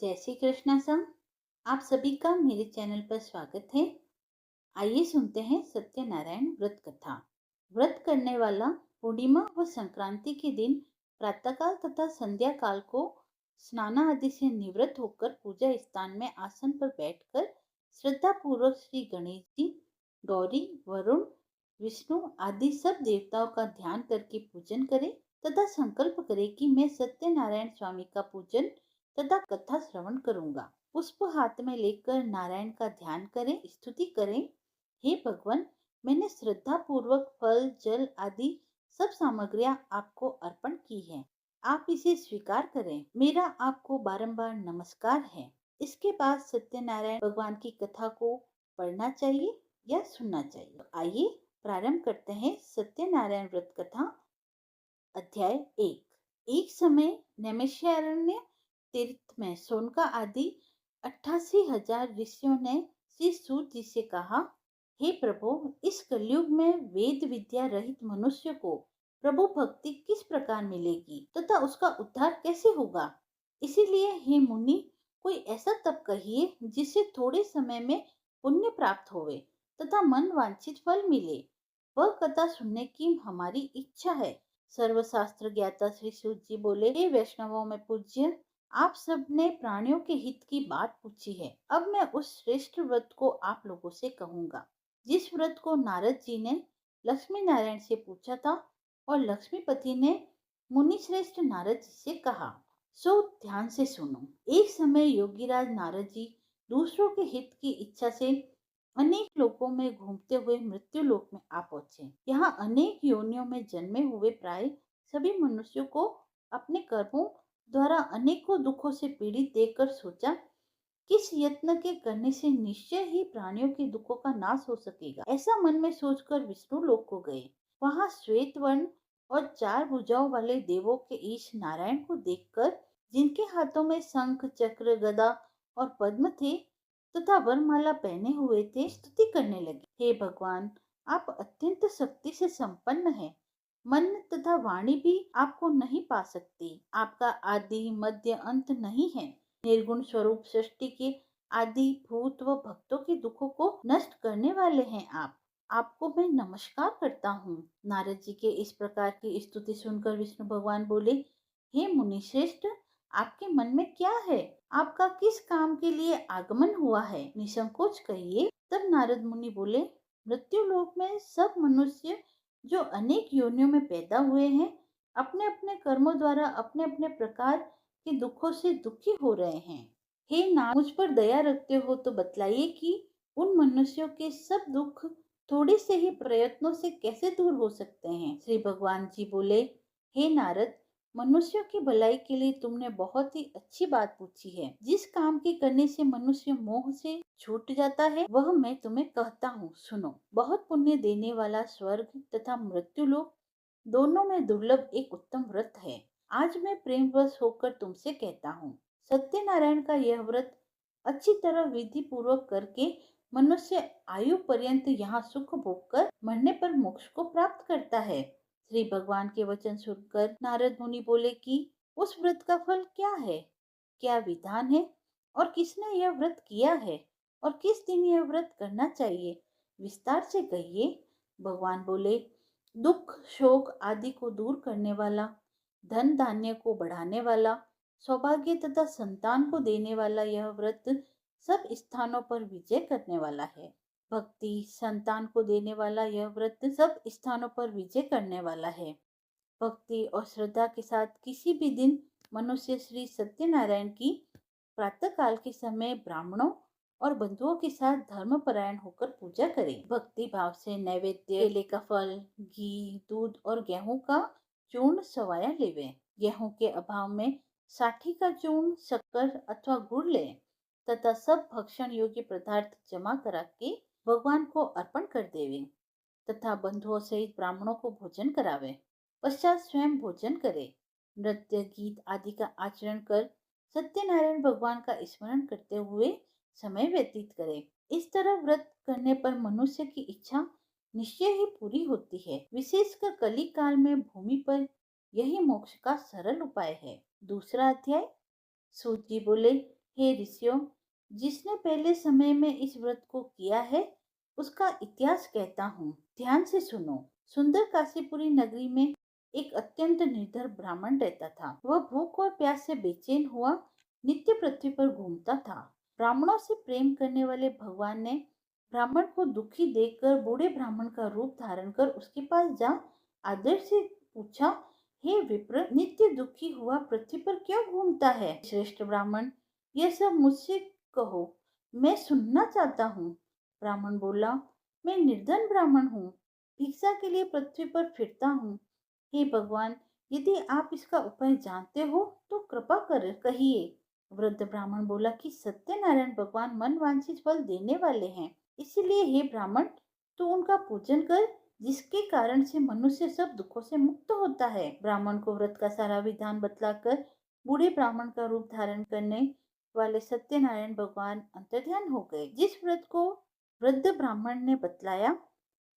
जय श्री कृष्णा सर। आप सभी का मेरे चैनल पर स्वागत है। आइए सुनते हैं सत्यनारायण व्रत कथा। व्रत करने वाला पूर्णिमा व संक्रांति के दिन प्रातःकाल तथा संध्या काल को स्नान आदि से निवृत्त होकर पूजा स्थान में आसन पर बैठकर श्रद्धा पूर्वक श्री गणेश जी, गौरी, वरुण, विष्णु आदि सब देवताओं का ध्यान करके पूजन करें तथा संकल्प करें कि मैं सत्यनारायण स्वामी का पूजन तथा कथा श्रवण करूंगा। पुष्प हाथ में लेकर नारायण का ध्यान करें, स्तुति करें। हे भगवान, मैंने श्रद्धा पूर्वक फल, जल आदि सब सामग्रियां आपको अर्पण की है। आप इसे स्वीकार करें। मेरा आपको बारंबार नमस्कार है। इसके बाद सत्यनारायण भगवान की कथा को पढ़ना चाहिए या सुनना चाहिए। तो आइए प्रारंभ करते हैं सत्यनारायण व्रत कथा। अध्याय एक समय नैमिषारण्य तीर्थ में सोनका आदि 88,000 ऋषियों ने श्री सूत जी से कहा, हे प्रभु, इस कलयुग में वेद विद्या रहित मनुष्य को प्रभु भक्ति किस प्रकार मिलेगी तथा उसका उद्धार कैसे होगा। इसीलिए हे मुनि, कोई ऐसा तप कहिए जिससे थोड़े समय में पुण्य प्राप्त होवे तथा मन वांछित फल मिले। वह कथा सुनने की हमारी इच्छा है। सर्वशास्त्र ज्ञाता श्री सूत जी बोले, हे वैष्णवों में पूज्य, आप सब ने प्राणियों के हित की बात पूछी है। अब मैं उस श्रेष्ठ व्रत को आप लोगों से कहूंगा जिस व्रत को नारद जी ने लक्ष्मी नारायण से पूछा था और लक्ष्मीपति ने मुनि श्रेष्ठ नारद जी से कहा। सो ध्यान से सुनो। एक समय योगीराज नारद जी दूसरों के हित की इच्छा से अनेक लोकों में घूमते हुए मृत्यु लोक में आ पहुंचे। यहाँ अनेक योनियों में जन्मे हुए प्राय सभी मनुष्यों को अपने कर्मों द्वारा अनेकों दुखों से पीड़ित देखकर सोचा, किस यत्न के करने से निश्चय ही प्राणियों के दुखों का नाश हो सकेगा। ऐसा मन में सोचकर विष्णु लोक को गए। वहां श्वेत वर्ण और 4 भुजाओं वाले देवों के ईश नारायण को देखकर, जिनके हाथों में शंख, चक्र, गदा और पद्म थे तथा वरमाला पहने हुए थे, स्तुति करने लगे। हे भगवान, आप अत्यंत शक्ति से संपन्न हैं। मन तथा वाणी भी आपको नहीं पा सकती। आपका आदि मध्य अंत नहीं है। निर्गुण स्वरूप सृष्टि के आदि भूत व भक्तों के दुखों को नष्ट करने वाले हैं आप। आपको मैं नमस्कार करता हूँ। नारद जी के इस प्रकार की स्तुति सुनकर विष्णु भगवान बोले, हे मुनि श्रेष्ठ, आपके मन में क्या है? आपका किस काम के लिए आगमन हुआ है? निसंकोच कहिए। तब नारद मुनि बोले, मृत्यु लोक में सब मनुष्य जो अनेक योनियों में पैदा हुए हैं, अपने अपने कर्मों द्वारा अपने अपने प्रकार के दुखों से दुखी हो रहे हैं। हे नाथ, मुझ पर दया रखते हो तो बतलाइए कि उन मनुष्यों के सब दुख थोड़े से ही प्रयत्नों से कैसे दूर हो सकते हैं। श्री भगवान जी बोले, हे नारद, मनुष्यों की भलाई के लिए तुमने बहुत ही अच्छी बात पूछी है। जिस काम के करने से मनुष्य मोह से छूट जाता है, वह मैं तुम्हें कहता हूँ, सुनो। बहुत पुण्य देने वाला स्वर्ग तथा मृत्यु लोक दोनों में दुर्लभ एक उत्तम व्रत है। आज मैं प्रेमवश होकर तुमसे कहता हूँ। सत्यनारायण का यह व्रत अच्छी तरह विधि पूर्वक करके मनुष्य आयु पर्यंत यहाँ सुख भोग कर मरने पर मोक्ष को प्राप्त करता है। श्री भगवान के वचन सुनकर नारद मुनि बोले कि उस व्रत का फल क्या है, क्या विधान है और किसने यह व्रत किया है और किस दिन यह व्रत करना चाहिए, विस्तार से कहिए। भगवान बोले, दुख, शोक आदि को दूर करने वाला, धन धान्य को बढ़ाने वाला, सौभाग्य तथा संतान को देने वाला यह व्रत सब स्थानों पर विजय करने वाला है। भक्ति, संतान को देने वाला यह व्रत सब स्थानों पर विजय करने वाला है। भक्ति और श्रद्धा के साथ किसी भी दिन मनुष्य श्री सत्यनारायण की प्रातः काल के समय ब्राह्मणों और बंधुओं के साथ धर्मपरायण होकर पूजा करे। भक्ति भाव से नैवेद्य, केले का फल, घी, दूध और गेहूं का चूर्ण सवाया लेवे। गेहूं के अभाव में साठी का चूर्ण, शक्कर अथवा गुड़ ले तथा सब भक्षण योग्य पदार्थ जमा करा के भगवान को अर्पण कर देवे तथा बंधुओं सहित ब्राह्मणों को भोजन करावे। पश्चात स्वयं भोजन करे। नृत्य, गीत आदि का आचरण कर सत्यनारायण भगवान का स्मरण करते हुए समय व्यतीत करे। इस तरह व्रत करने पर मनुष्य की इच्छा निश्चय ही पूरी होती है। विशेषकर कली काल में भूमि पर यही मोक्ष का सरल उपाय है। दूसरा अध्याय। सूत जी बोले, हे ऋषियों, जिसने पहले समय में इस व्रत को किया है, उसका इतिहास कहता हूँ। ध्यान से सुनो। सुंदर काशीपुरी नगरी में एक अत्यंत निर्धर ब्राह्मण रहता था। वह भूख और प्यास से बेचैन हुआ नित्य पृथ्वी पर घूमता था। ब्राह्मणों से प्रेम करने वाले भगवान ने ब्राह्मण को दुखी देखकर बूढ़े ब्राह्मण का रूप धारण कर उसके पास जा आदर से पूछा, हे विप्र, नित्य दुखी हुआ पृथ्वी पर क्यों घूमता है? श्रेष्ठ ब्राह्मण, यह सब मुझसे कहो, मैं सुनना चाहता हूँ। ब्राह्मण बोला, मैं निर्धन ब्राह्मण हूँ, भिक्षा के लिए पृथ्वी पर फिरता हूँ। हे भगवान, यदि आप इसका उपाय जानते हो तो कृपा कर कहिए। वृद्ध ब्राह्मण बोला कि सत्यनारायण भगवान मन वांछित फल देने वाले हैं, इसीलिए हे ब्राह्मण, तू उनका पूजन कर, जिसके कारण से मनुष्य सब दुखों से मुक्त होता है। ब्राह्मण को व्रत का सारा विधान बतलाकर बूढ़े ब्राह्मण का रूप धारण करने वाले सत्यनारायण भगवान अंतर्ध्यान हो गए। जिस व्रत को वृद्ध ब्राह्मण ने बतलाया,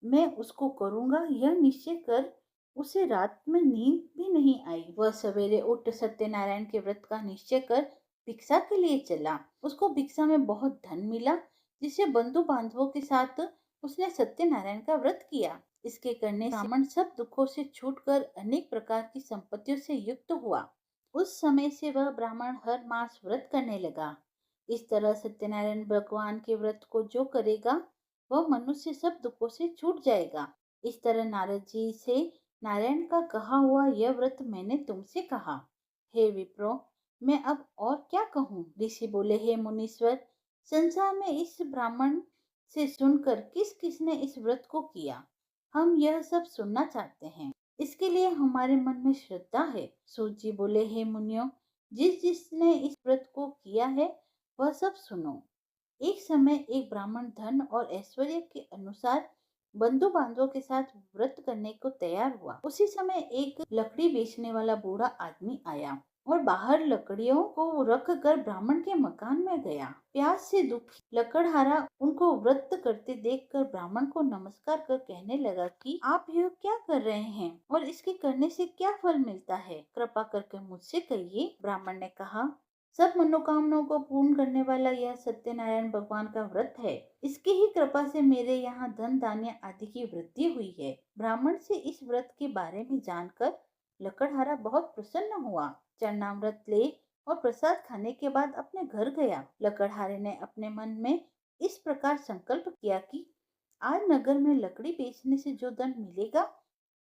मैं उसको करूंगा, यह निश्चय कर उसे रात में नींद भी नहीं आई। वह सवेरे उठ सत्यनारायण के व्रत का निश्चय कर भिक्षा के लिए चला। उसको भिक्षा में बहुत धन मिला, जिसे बंधु बांधवों के साथ उसने सत्यनारायण का व्रत किया। इसके करने से ब्राह्मण सब दुखों से छूटकर अनेक प्रकार की संपत्तियों से युक्त हुआ। उस समय से वह ब्राह्मण हर मास व्रत करने लगा। इस तरह सत्यनारायण भगवान के व्रत को जो करेगा, वह मनुष्य सब दुखों से छूट जाएगा। इस तरह नारद जी से नारायण का कहा हुआ यह व्रत मैंने तुमसे कहा। हे विप्रो, मैं अब और क्या कहूँ? ऋषि बोले, हे मुनीश्वर, संसार में इस ब्राह्मण से सुनकर किस किसने इस व्रत को किया, हम यह सब सुनना चाहते हैं। इसके लिए हमारे मन में श्रद्धा है। सूत जी बोले, हे मुनियों, जिस जिसने इस व्रत को किया है वह सब सुनो। एक समय एक ब्राह्मण धन और ऐश्वर्य के अनुसार बंधु बांधवों के साथ व्रत करने को तैयार हुआ। उसी समय एक लकड़ी बेचने वाला बूढ़ा आदमी आया और बाहर लकड़ियों को रख कर ब्राह्मण के मकान में गया। प्यास से दुखी लकड़हारा उनको व्रत करते देखकर ब्राह्मण को नमस्कार कर कहने लगा कि आप यह क्या कर रहे हैं और इसके करने से क्या फल मिलता है, कृपा करके मुझसे कहिए। ब्राह्मण ने कहा, सब मनोकामनाओं को पूर्ण करने वाला यह सत्यनारायण भगवान का व्रत है। इसकी ही कृपा से मेरे यहाँ धन धान्य आदि की वृद्धि हुई है। ब्राह्मण से इस व्रत के बारे में जानकर लकड़हारा बहुत प्रसन्न हुआ। चरणामृत ले और प्रसाद खाने के बाद अपने घर गया। लकड़हारे ने अपने मन में इस प्रकार संकल्प किया कि आज नगर में लकड़ी बेचने से जो धन मिलेगा,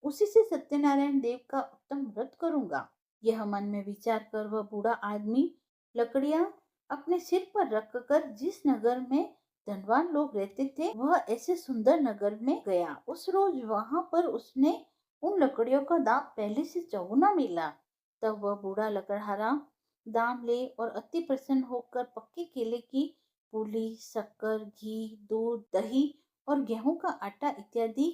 उसी से सत्यनारायण देव का उत्तम व्रत करूंगा। यह मन में विचार कर वह बूढ़ा आदमी लकड़ियां अपने सिर पर रखकर जिस नगर में धनवान लोग रहते थे, वह ऐसे सुंदर नगर में गया। उस रोज वहां पर उसने उन लकड़ियों का दाम पहले से चौगुना मिला। तब वह बूढ़ा लकड़हारा दाम ले और अति प्रसन्न होकर पक्के केले की पूली, शक्कर, घी, दूध, दही और गेहूं का आटा इत्यादि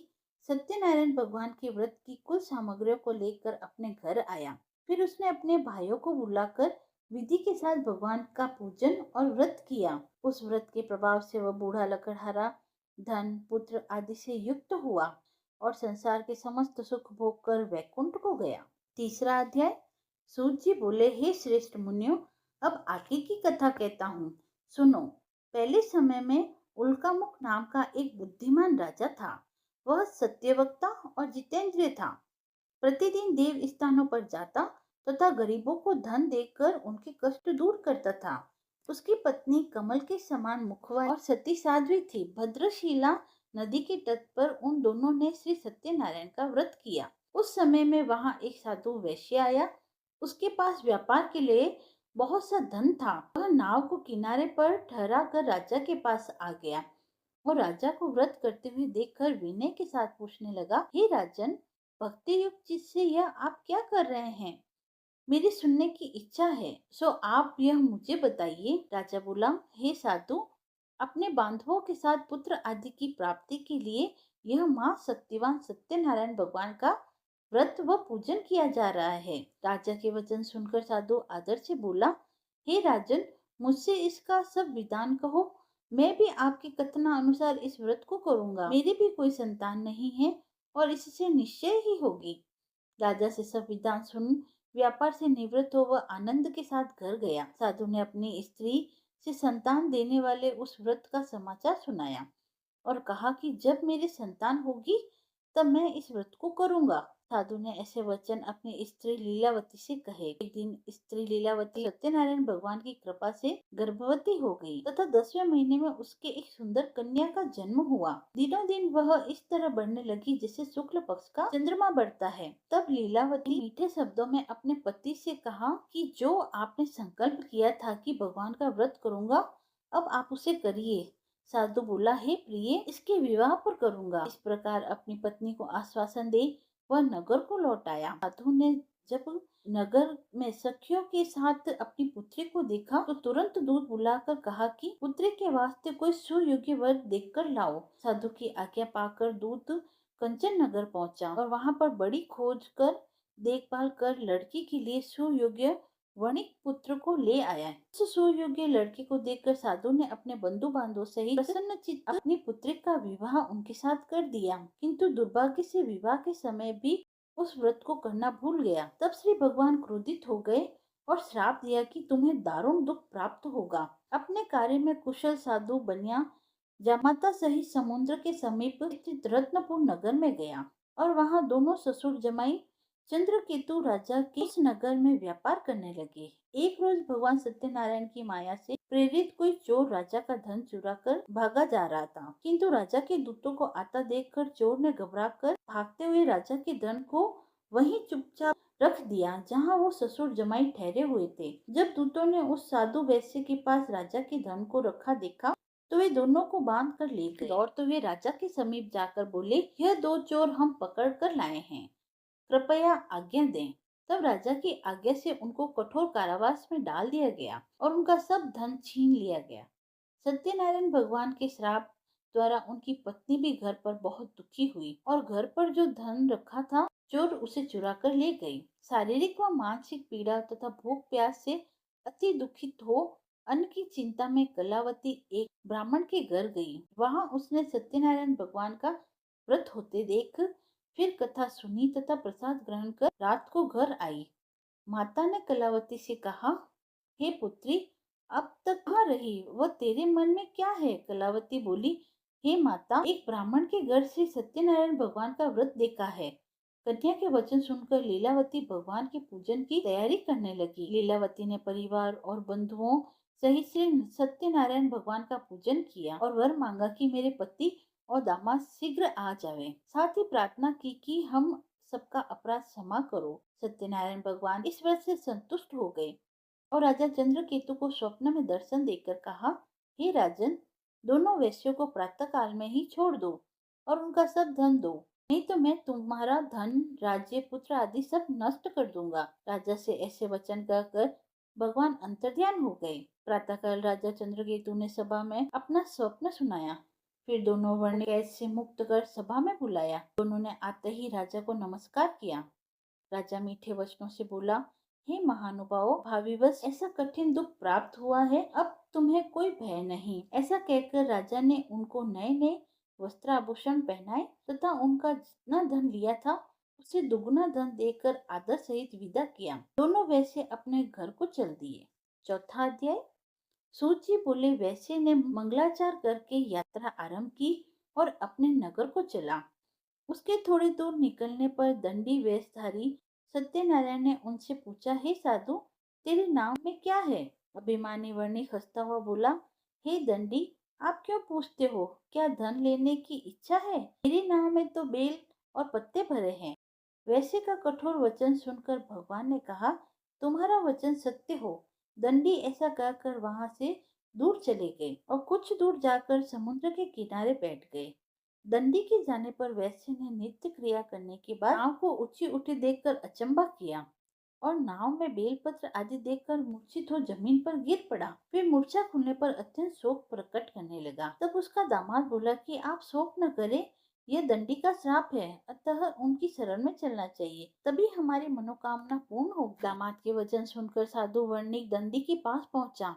सत्यनारायण भगवान के व्रत की कुल सामग्रियों को लेकर अपने घर आया। फिर उसने अपने भाइयों को बुलाकर विधि के साथ भगवान का पूजन और व्रत किया। उस व्रत के प्रभाव से वह बूढ़ा लकड़हारा धन, पुत्र आदि से युक्त हुआ और संसार के समस्त सुख भोग कर वैकुंठ को गया। तीसरा अध्याय। सूत जी बोले, हे श्रेष्ठ मुनियों, अब आगे की कथा कहता हूँ, सुनो। पहले समय में उल्कामुख नाम का एक बुद्धिमान राजा था। वह सत्यवक्ता और जितेंद्रिय था। प्रतिदिन देव स्थानों पर जाता तथा गरीबों को धन देकर उनके कष्ट दूर करता था। उसकी पत्नी कमल के समान मुखवाली और सती साध्वी थी। भद्रशिला नदी के तट पर उन दोनों ने श्री सत्यनारायण का व्रत किया। उस समय में वहाँ एक साधु वैश्य आया। उसके पास व्यापार के लिए बहुत सा धन था। वह नाव को किनारे पर ठहरा कर राजा के पास आ गया और राजा को व्रत करते हुए देखकर विनय के साथ पूछने लगा, हे राजन, भक्ति युक्त चित्त से यह आप क्या कर रहे हैं? मेरी सुनने की इच्छा है, सो आप यह मुझे बताइए। राजा बोला, हे साधु, अपने बांधवों के साथ पुत्र आदि की प्राप्ति के लिए यह माँ शक्तिवान सत्यनारायण भगवान का व्रत व पूजन किया जा रहा है। राजा के वचन सुनकर साधु आदर से बोला, हे राजन, मुझसे इसका सब विधान कहो, मैं भी आपके कथना अनुसार इस व्रत को करूंगा। मेरी भी कोई संतान नहीं है और इससे निश्चय ही होगी। राजा से सब विधान सुन व्यापार से निवृत्त हो वह आनंद के साथ घर गया। साधु ने अपनी स्त्री से संतान देने वाले उस व्रत का समाचार सुनाया और कहा कि जब मेरी संतान होगी तब मैं इस व्रत को करूंगा। साधु ने ऐसे वचन अपनी स्त्री लीलावती से कहे। एक दिन स्त्री लीलावती सत्यनारायण भगवान की कृपा से गर्भवती हो गई तथा 10वें महीने में उसके एक सुंदर कन्या का जन्म हुआ। दिनों दिन वह इस तरह बढ़ने लगी जैसे शुक्ल पक्ष का चंद्रमा बढ़ता है। तब लीलावती मीठे शब्दों में अपने पति से कहा कि जो आपने संकल्प किया था कि भगवान का व्रत करूंगा, अब आप उसे करिए। साधु बोला, हे प्रिय, इसके विवाह पर करूंगा। इस प्रकार अपनी पत्नी को आश्वासन दे वह नगर को लौट आया। साधु ने जब नगर में सखियों के साथ अपनी पुत्री को देखा तो तुरंत दूत बुलाकर कहा कि पुत्री के वास्ते कोई सुयोग्य वर देखकर लाओ। साधु की आज्ञा पाकर दूत कंचन नगर पहुंचा और वहां पर बड़ी खोज कर देखभाल कर लड़की के लिए सुयोग्य वणिक पुत्र को ले आया। उस सुयोग्य लड़के को देखकर साधु ने अपने बंधु बांधव सहित प्रसन्न चित्त अपनी पुत्री का विवाह उनके साथ कर दिया, किंतु दुर्भाग्य से विवाह के समय भी उस व्रत को करना भूल गया। तब श्री भगवान क्रोधित हो गए और श्राप दिया कि तुम्हें दारुण दुख प्राप्त होगा। अपने कार्य में कुशल साधु बनिया जामाता सहित समुद्र के समीप स्थित रत्नपुर नगर में गया और वहां दोनों ससुर जमाई चंद्रकेतु राजा के उस नगर में व्यापार करने लगे। एक रोज भगवान सत्यनारायण की माया से प्रेरित कोई चोर राजा का धन चुरा कर भागा जा रहा था, किंतु राजा के दूतों को आता देखकर चोर ने घबराकर भागते हुए राजा के धन को वहीं चुपचाप रख दिया जहाँ वो ससुर जमाई ठहरे हुए थे। जब दूतों ने उस साधु वैश्य के पास राजा के धन को रखा देखा तो वे दोनों को बांध कर ले गए। दौड़ते हुए राजा के समीप जाकर बोले, यह दो चोर हम पकड़ कर लाए हैं, कृपया आज्ञा दें। तब राजा की आज्ञा से उनको कठोर कारावास में डाल दिया गया और उनका सब धन छीन लिया गया। सत्यनारायण भगवान के श्राप द्वारा उनकी पत्नी भी घर पर बहुत दुखी हुई और घर पर जो धन रखा था चोर उसे चुरा कर ले गई। शारीरिक व मानसिक पीड़ा तथा भूख प्यास से अति दुखित हो अन्न की चिंता में कलावती एक ब्राह्मण के घर गई। वहां उसने सत्यनारायण भगवान का व्रत होते देख फिर कथा सुनी तथा प्रसाद ग्रहण कर रात को घर आई। माता ने कलावती से कहा, हे पुत्री, अब तक कहाँ रही, वह तेरे मन में क्या है? कलावती बोली, हे माता, एक ब्राह्मण के घर से सत्यनारायण भगवान का व्रत देखा है। कन्या के वचन सुनकर लीलावती भगवान के पूजन की तैयारी करने लगी। लीलावती ने परिवार और बंधुओं सहित श्री सत्यनारायण भगवान का पूजन किया और वर मांगा कि मेरे पति और दामाद शीघ्र आ जावे। साथ ही प्रार्थना की कि हम सबका अपराध क्षमा करो। सत्यनारायण भगवान इस व्रत से संतुष्ट हो गए और राजा चंद्रकेतु को स्वप्न में दर्शन देकर कहा, हे राजन, दोनों वैश्यों को प्रातः काल में ही छोड़ दो और उनका सब धन दो, नहीं तो मैं तुम्हारा धन, राज्य, पुत्र आदि सब नष्ट कर दूंगा। राजा से ऐसे वचन कहकर भगवान अंतर्ध्यान हो गए। प्रातःकाल राजा चंद्रकेतु ने सभा में अपना स्वप्न सुनाया, फिर दोनों वर्ण कैद से मुक्त कर सभा में बुलाया। दोनों ने आते ही राजा को नमस्कार किया। राजा मीठे वचनों से बोला, हे महानुभाव, भाविवश ऐसा कठिन दुख प्राप्त हुआ है, अब तुम्हें कोई भय नहीं। ऐसा कहकर राजा ने उनको नए नए वस्त्र आभूषण पहनाए तथा उनका जितना धन लिया था उसे दुगुना धन देकर आदर सहित विदा किया। दोनों वैसे अपने घर को चल दिए। चौथा अध्याय। सूत जी बोले, वैसे ने मंगलाचार करके यात्रा आरंभ की और अपने नगर को चला। उसके थोड़ी दूर निकलने पर दंडी वेशधारी सत्यनारायण ने उनसे पूछा, हे साधु, तेरे नाम में क्या है? अभिमानी वर्णिक हंसता हुआ बोला, हे दंडी, आप क्यों पूछते हो? क्या धन लेने की इच्छा है? मेरे नाम में तो बेल और पत्ते भरे हैं। वैसे का कठोर वचन सुनकर भगवान ने कहा, तुम्हारा वचन सत्य हो। दंडी ऐसा कहकर वहां से दूर चले गए और कुछ दूर जाकर समुद्र के किनारे बैठ गए। दंडी के जाने पर वैश्य ने नित्य क्रिया करने के बाद नाव को ऊंची उठी देखकर अचंभा किया और नाव में बेलपत्र आदि देखकर मूर्छित हो जमीन पर गिर पड़ा। फिर मूर्छा खुलने पर अत्यंत शोक प्रकट करने लगा। तब उसका दामाद बोला कि आप शोक न करें, यह दंडी का श्राप है, अतः उनकी शरण में चलना चाहिए, तभी हमारी मनोकामना पूर्ण होगी। दामाद के वचन सुनकर साधु वर्णिक दंडी के पास पहुंचा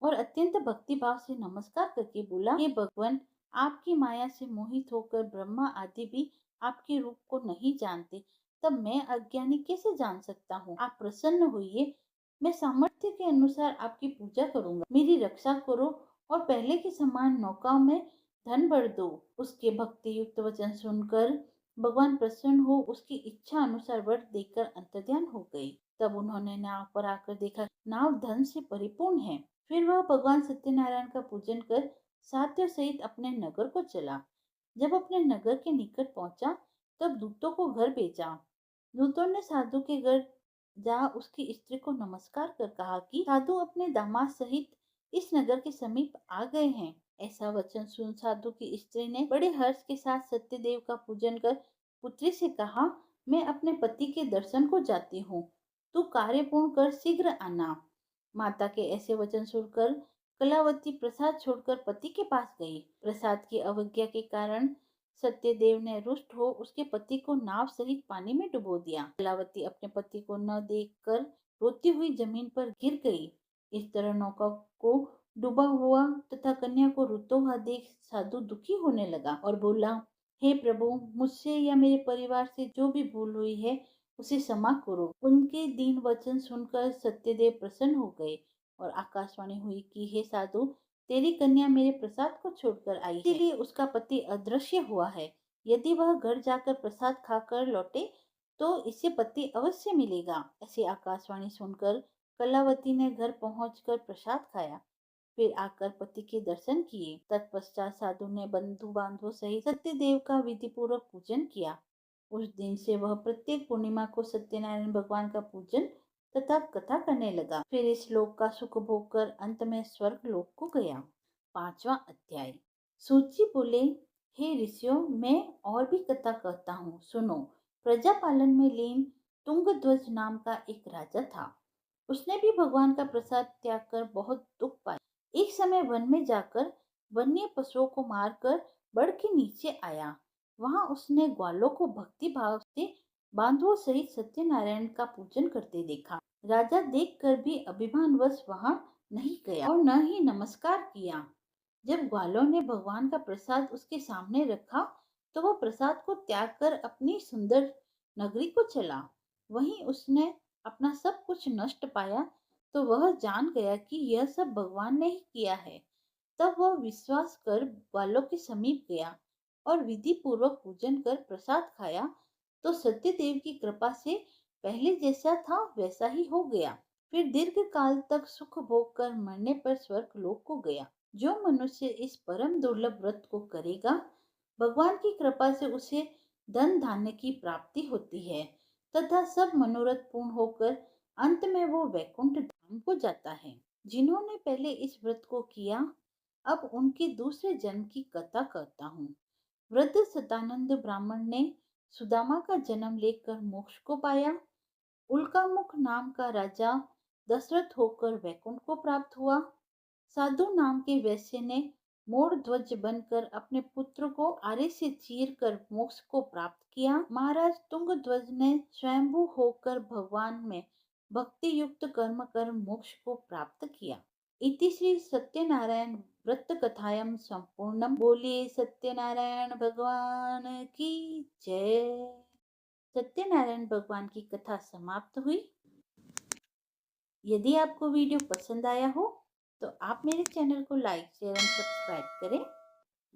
और अत्यंत भक्तिभाव से नमस्कार करके बोला, हे भगवान, आपकी माया से मोहित होकर ब्रह्मा आदि भी आपके रूप को नहीं जानते, तब मैं अज्ञानी कैसे जान सकता हूँ? आप प्रसन्न होइए, मैं सामर्थ्य के अनुसार आपकी पूजा करूंगा। मेरी रक्षा करो और पहले के समान नौकाओं में धन भर दो। उसके भक्ति युक्त वचन सुनकर भगवान प्रसन्न हो उसकी इच्छा अनुसार वर देकर अंतर्ध्यान हो गई। तब उन्होंने नाव पर आकर देखा नाव धन से परिपूर्ण है। फिर वह भगवान सत्यनारायण का पूजन कर साध्य सहित अपने नगर को चला। जब अपने नगर के निकट पहुंचा तब दूतों को घर भेजा। दूतों ने साधु के घर जा उसकी स्त्री को नमस्कार कर कहा कि साधु अपने दामाद सहित इस नगर के समीप आ गए हैं। ऐसा वचन सुन साधु की स्त्री ने बड़े हर्ष के साथ सत्यदेव का पूजन कर पुत्री से कहा, मैं अपने पति के दर्शन को जाती हूँ, तू कार्य पूर्ण कर शीघ्र आना। माता के ऐसे वचन सुनकर कलावती प्रसाद छोड़कर पति के पास गई। प्रसाद की अवज्ञा के कारण सत्यदेव ने रुष्ट हो उसके पति को नाव सहित पानी में डुबो दिया। कलावती अपने पति को न देखकर रोती हुई जमीन पर गिर गई। इस तरह नौका को डूबा हुआ तथा कन्या को रोता हुआ देख साधु दुखी होने लगा और बोला, हे प्रभु, मुझसे या मेरे परिवार से जो भी भूल हुई है उसे क्षमा करो। उनके दीन वचन सुनकर सत्यदेव प्रसन्न हो गए और आकाशवाणी हुई कि हे साधु, तेरी कन्या मेरे प्रसाद को छोड़कर आई है, इसीलिए उसका पति अदृश्य हुआ है। यदि वह घर जाकर प्रसाद खाकर लौटे तो इसे पति अवश्य मिलेगा। ऐसी आकाशवाणी सुनकर कलावती ने घर पहुंचकर प्रसाद खाया, फिर आकर पति के दर्शन किए। तत्पश्चात साधु ने बंधु बांधवों सहित सत्यदेव का विधि पूर्वक पूजन किया। उस दिन से वह प्रत्येक पूर्णिमा को सत्यनारायण भगवान का पूजन तथा कथा करने लगा। फिर इस लोक का सुख भोग कर अंत में स्वर्ग लोक को गया। 5वां अध्याय। सूची बोले, हे ऋषियों, मैं और भी कथा कहता हूँ, सुनो। प्रजा पालन में लीन तुंगध्वज नाम का एक राजा था। उसने भी भगवान का प्रसाद त्याग कर बहुत दुख पाया। एक समय वन में जाकर वन्य पशुओं को मारकर बड़ के नीचे आया। वहां उसने ग्वालों को भक्ति भाव से बांधवों सहित सत्यनारायण का पूजन करते देखा। राजा देखकर भी अभिमानवश वहां नहीं गया और न ही नमस्कार किया। जब ग्वालों ने भगवान का प्रसाद उसके सामने रखा तो वह प्रसाद को त्याग कर अपनी सुंदर नगरी को चला। वहीं उसने अपना सब कुछ नष्ट पाया तो वह जान गया कि यह सब भगवान ने ही किया है। तब वह विश्वास कर ग्वालों के समीप गया और विधि पूर्वक पूजन कर प्रसाद खाया तो सत्यदेव की कृपा से पहले जैसा था वैसा ही हो गया। फिर दीर्घ काल तक सुख भोग कर मरने पर स्वर्ग लोक को गया। जो मनुष्य इस परम दुर्लभ व्रत को करेगा, भगवान की कृपा से उसे धन धान्य की प्राप्ति होती है तथा सब मनोरथ पूर्ण होकर अंत में वो वैकुंठ धाम को जाता है। जिन्होंने पहले इस व्रत को किया, अब उनके दूसरे जन्म की कथा कहता हूँ। वृद्ध सदानंद ब्राह्मण ने सुदामा का जन्म लेकर मोक्ष को पाया। उल्कामुख नाम का राजा दशरथ होकर वैकुंठ को प्राप्त हुआ। साधु नाम के वैश्य ने मोर ध्वज बनकर अपने पुत्र को आरे से चीर कर मोक्ष को प्राप्त किया। महाराज तुंगध्वज ने स्वयंभू होकर भगवान में भक्ति युक्त कर्म कर मोक्ष को प्राप्त किया। इति श्री सत्यनारायण व्रत कथायाम संपूर्णम। बोलिए सत्यनारायण भगवान की जय। सत्यनारायण भगवान की कथा समाप्त हुई। यदि आपको वीडियो पसंद आया हो तो आप मेरे चैनल को लाइक शेयर एंड सब्सक्राइब करें।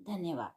धन्यवाद।